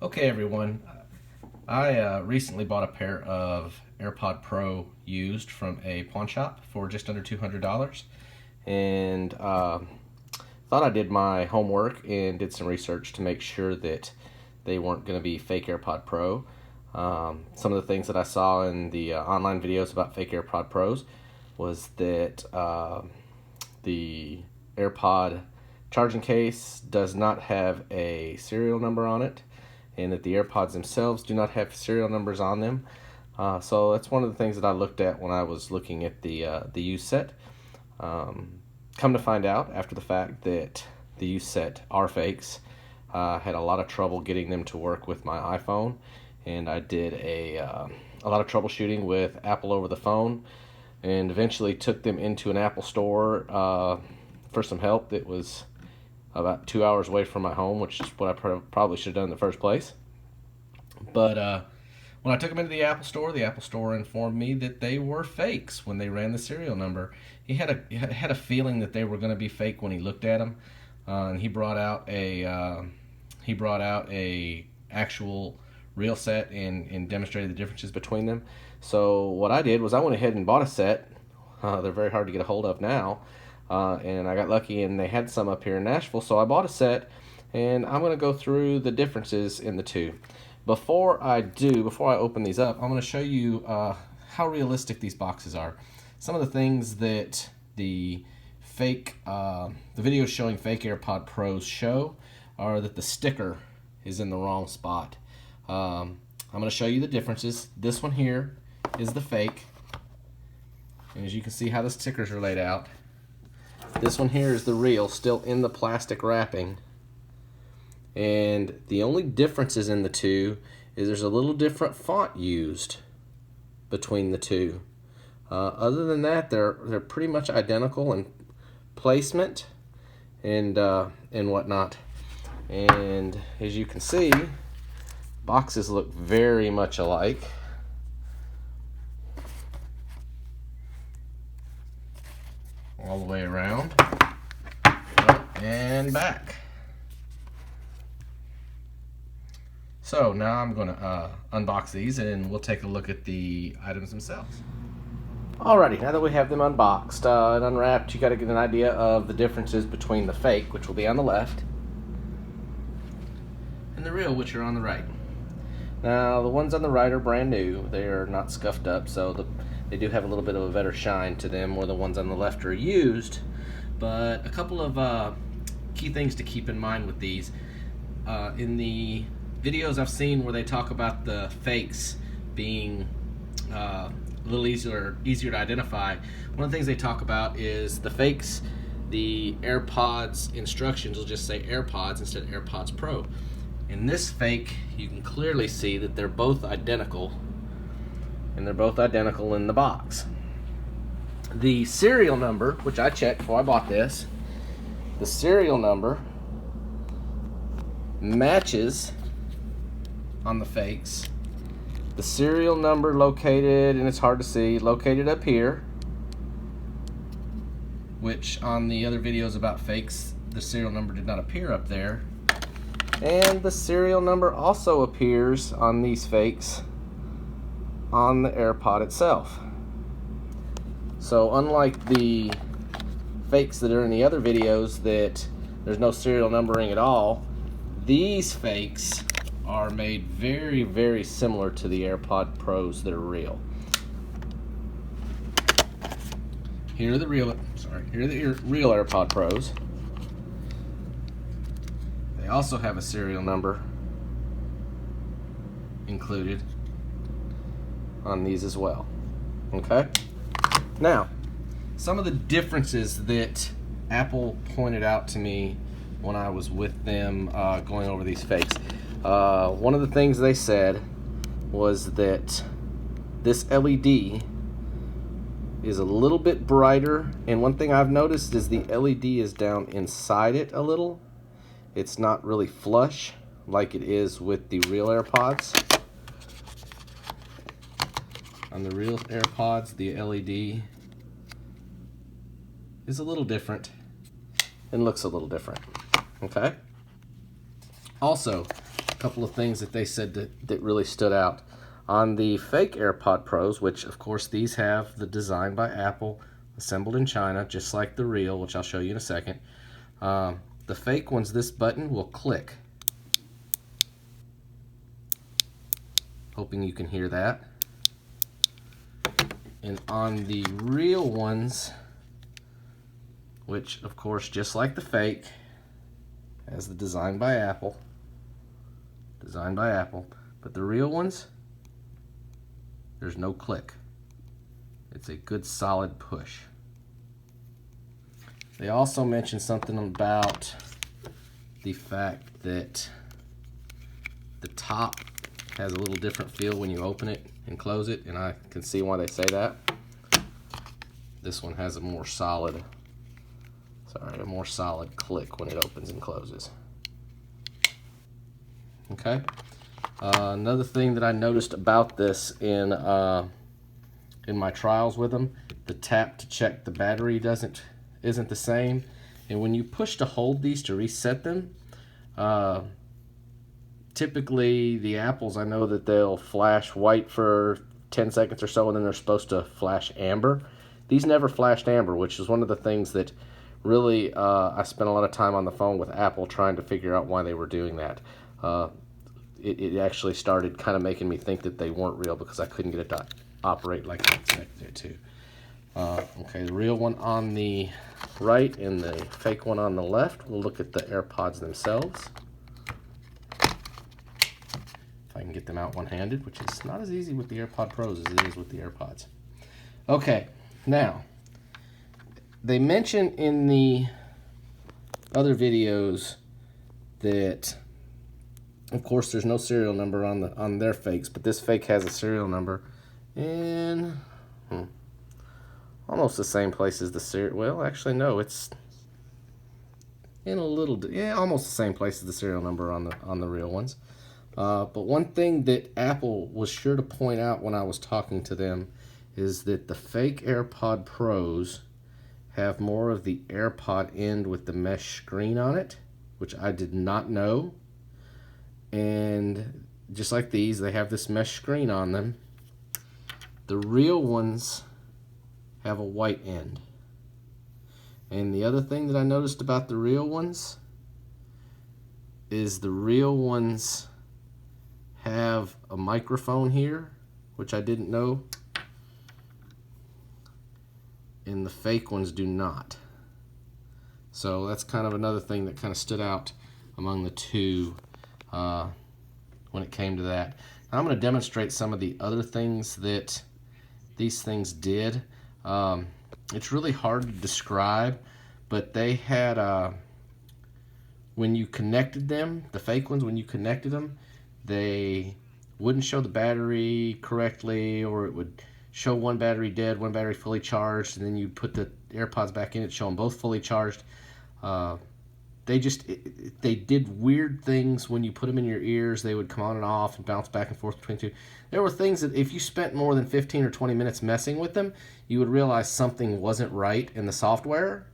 Okay, everyone. I recently bought a pair of AirPod Pro used from a pawn shop for just under $200, and thought I did my homework and did some research to make sure that they weren't going to be fake AirPod Pro. Some of the things that I saw in the online videos about fake AirPod Pros was that the AirPod charging case does not have a serial number on it, and that the AirPods themselves do not have serial numbers on them. So that's one of the things that I looked at when I was looking at the used set. Come to find out after the fact that the used set are fakes. Had a lot of trouble getting them to work with my iPhone, and I did a lot of troubleshooting with Apple over the phone, and eventually took them into an Apple store for some help. It was about 2 hours away from my home, which is what I probably should have done in the first place. But when I took them into the Apple Store informed me that they were fakes when they ran the serial number. He had a feeling that they were going to be fake when he looked at them, and he brought out a actual real set and demonstrated the differences between them. So what I did was I went ahead and bought a set. They're very hard to get a hold of now. And I got lucky and they had some up here in Nashville, so I bought a set, and I'm going to go through the differences in the two. Before I open these up, I'm going to show you how realistic these boxes are. Some of the things that the videos showing fake AirPod Pros show are that the sticker is in the wrong spot. I'm going to show you the differences. This one here is the fake, and as you can see how the stickers are laid out. This one here is the real, still in the plastic wrapping. And the only differences in the two is there's a little different font used between the two. Other than that, they're pretty much identical in placement and whatnot. And as you can see, boxes look very much alike. All the way around, and back. So now I'm going to unbox these, and we'll take a look at the items themselves. Alrighty, now that we have them unboxed and unwrapped, you got to get an idea of the differences between the fake, which will be on the left, and the real, which are on the right. Now the ones on the right are brand new. They are not scuffed up, so they do have a little bit of a better shine to them, where the ones on the left are used. But a couple of key things to keep in mind with these. In the videos I've seen where they talk about the fakes being a little easier to identify, one of the things they talk about is the fakes, the AirPods instructions will just say AirPods instead of AirPods Pro. In this fake, you can clearly see that they're both identical, and they're both identical in the box. The serial number, which I checked before I bought this, the serial number matches on the fakes. The serial number located, and it's hard to see, located up here, which on the other videos about fakes, the serial number did not appear up there. And the serial number also appears on these fakes on the AirPod itself. So unlike the fakes that are in the other videos that there's no serial numbering at all, these fakes are made very, very similar to the AirPod Pros that are real. Here are the real AirPod Pros. They also have a serial number included on these as well. Okay? Now, some of the differences that Apple pointed out to me when I was with them going over these fakes. One of the things they said was that this LED is a little bit brighter, and one thing I've noticed is the LED is down inside it a little. It's not really flush like it is with the real AirPods. On the real AirPods, the LED is a little different and looks a little different. Okay? Also, couple of things that they said that really stood out. On the fake AirPod Pros, which of course these have the design by Apple, assembled in China, just like the real, which I'll show you in a second. The fake ones, this button will click. Hoping you can hear that. And on the real ones, which of course, just like the fake, has the design by Apple. But the real ones, there's no click. It's a good solid push. They also mentioned something about the fact that the top has a little different feel when you open it and close it, and I can see why they say that. This one has a more solid click when it opens and closes. Okay. Another thing that I noticed about this in my trials with them, the tap to check the battery isn't the same, and when you push to hold these to reset them, typically the Apples, I know that they'll flash white for 10 seconds or so, and then they're supposed to flash amber. These never flashed amber, which is one of the things that really I spent a lot of time on the phone with Apple trying to figure out why they were doing that. It actually started kind of making me think that they weren't real because I couldn't get it to operate like I expected it to. Okay, the real one on the right and the fake one on the left. We'll look at the AirPods themselves. If I can get them out one-handed, which is not as easy with the AirPod Pros as it is with the AirPods. Okay, now, they mention in the other videos that, of course, there's no serial number on their fakes, but this fake has a serial number in almost the same place as the serial. Well, actually, no, it's in a little, almost the same place as the serial number on the real ones. But one thing that Apple was sure to point out when I was talking to them is that the fake AirPod Pros have more of the AirPod end with the mesh screen on it, which I did not know. And just like these, they have this mesh screen on them. The real ones have a white end. And the other thing that I noticed about the real ones is the real ones have a microphone here, which I didn't know, and the fake ones do not. So that's kind of another thing that kind of stood out among the two when it came to that. Now I'm going to demonstrate some of the other things that these things did. It's really hard to describe, but they had, when you connected them, the fake ones, when you connected them, they wouldn't show the battery correctly, or it would show one battery dead, one battery fully charged, and then you put the AirPods back in, it show them both fully charged. They did weird things when you put them in your ears. They would come on and off and bounce back and forth between two. There were things that if you spent more than 15 or 20 minutes messing with them, you would realize something wasn't right in the software.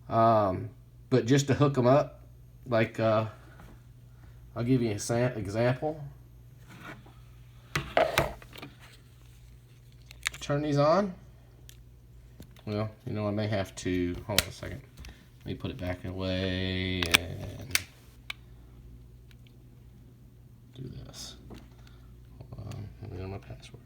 But just to hook them up, like, I'll give you an example. Turn these on. Well, you know, I may have to, hold on a second. Let me put it back away and do this. Hold on, let me get my password.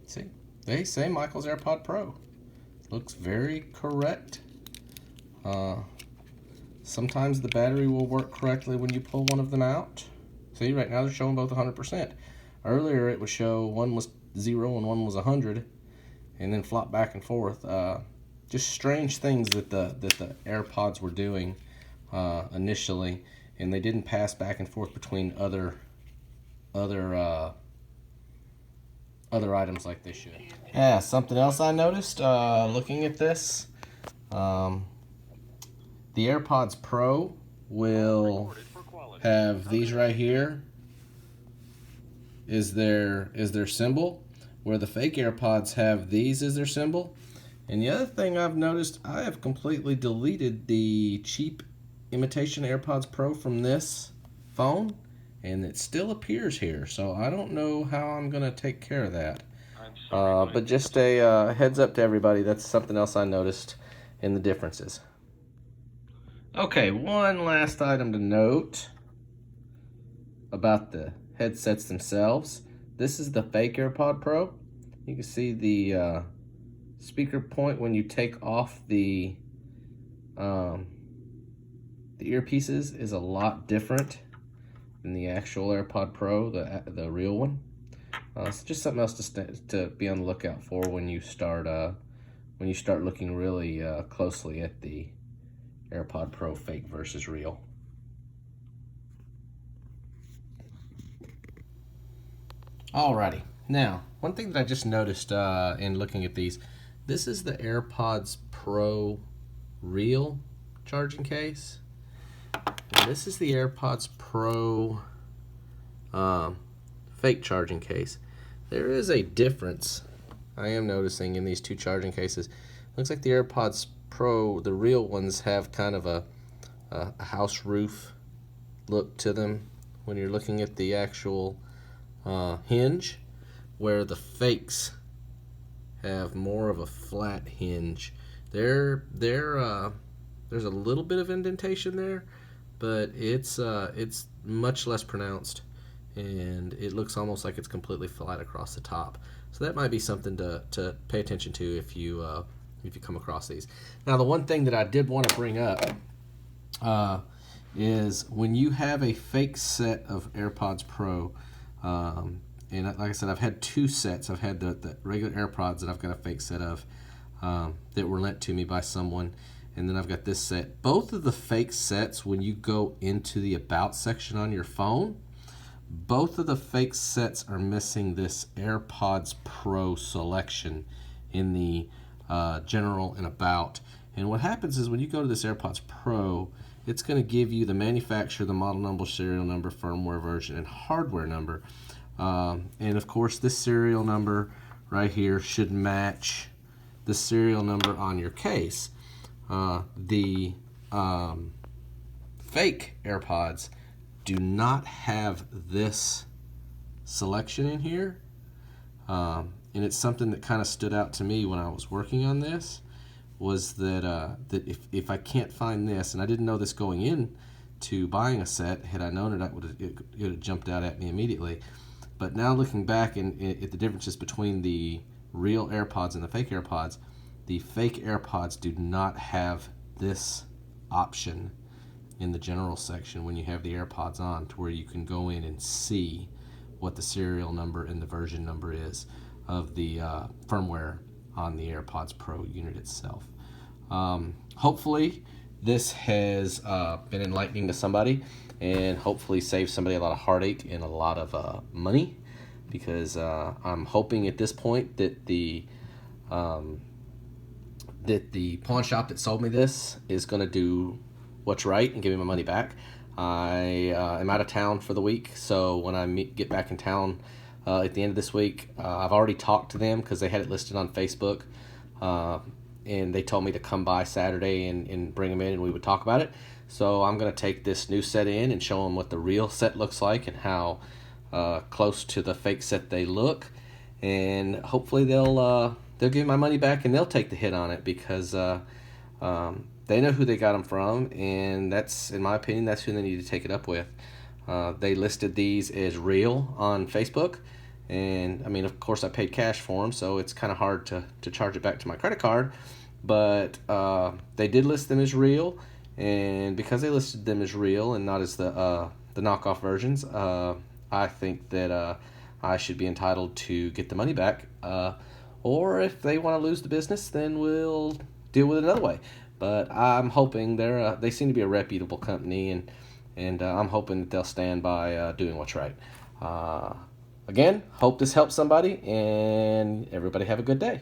See, they say Michael's AirPod Pro. Looks very correct. Sometimes the battery will work correctly when you pull one of them out. See, right now they're showing both 100%. Earlier it would show one was 0 and one was 100, and then flop back and forth. Just strange things that the AirPods were doing initially, and they didn't pass back and forth between other items like they should. Yeah, something else I noticed looking at this, the AirPods Pro will have these right here is their symbol, where the fake AirPods have these as their symbol, And the other thing I've noticed, I have completely deleted the cheap imitation AirPods Pro from this phone, and it still appears here. So I don't know how I'm going to take care of that. But just a heads up to everybody, that's something else I noticed in the differences. Okay, one last item to note about the headsets themselves. This is the fake AirPod Pro. You can see the speaker point when you take off the earpieces is a lot different than the actual AirPod Pro, the real one. So just something else to be on the lookout for when you start looking really closely at the AirPod Pro fake versus real. Alrighty, now one thing that I just noticed in looking at these, this is the AirPods Pro real charging case, and this is the AirPods Pro fake charging case. There is a difference I am noticing in these two charging cases. Looks like the AirPods Pro, the real ones, have kind of a house roof look to them when you're looking at the actual hinge, where the fakes have more of a flat hinge. There's a little bit of indentation there, but it's much less pronounced, and it looks almost like it's completely flat across the top. So that might be something to pay attention to if you come across these. Now, the one thing that I did want to bring up is when you have a fake set of AirPods Pro, and like I said, I've had two sets. I've had the regular AirPods that I've got a fake set of that were lent to me by someone, and then I've got this set. Both of the fake sets, when you go into the About section on your phone, both of the fake sets are missing this AirPods Pro selection in the General and About. And what happens is when you go to this AirPods Pro, it's going to give you the manufacturer, the model number, serial number, firmware version, and hardware number. And of course, this serial number right here should match the serial number on your case. The fake AirPods do not have this selection in here. And it's something that kind of stood out to me when I was working on this, was that if I can't find this, and I didn't know this going in to buying a set, had I known it, it would have jumped out at me immediately. But now looking back at the differences between the real AirPods and the fake AirPods, the fake AirPods do not have this option in the general section when you have the AirPods on, to where you can go in and see what the serial number and the version number is of the firmware on the AirPods Pro unit itself. Hopefully this has been enlightening to somebody, and hopefully save somebody a lot of heartache and a lot of money, because I'm hoping at this point that the pawn shop that sold me this is going to do what's right and give me my money back. I am out of town for the week, so when I get back in town at the end of this week, I've already talked to them because they had it listed on Facebook, and they told me to come by Saturday and bring them in and we would talk about it. So I'm going to take this new set in and show them what the real set looks like and how close to the fake set they look, and hopefully they'll give me my money back and they'll take the hit on it, because they know who they got them from, and that's, in my opinion, that's who they need to take it up with. They listed these as real on Facebook, and I mean, of course, I paid cash for them, so it's kind of hard to charge it back to my credit card, but they did list them as real, and because they listed them as real and not as the knockoff versions, I think that I should be entitled to get the money back, or if they want to lose the business, then we'll deal with it another way. But I'm hoping they seem to be a reputable company, and I'm hoping that they'll stand by doing what's right. Again, hope this helps somebody, and everybody have a good day.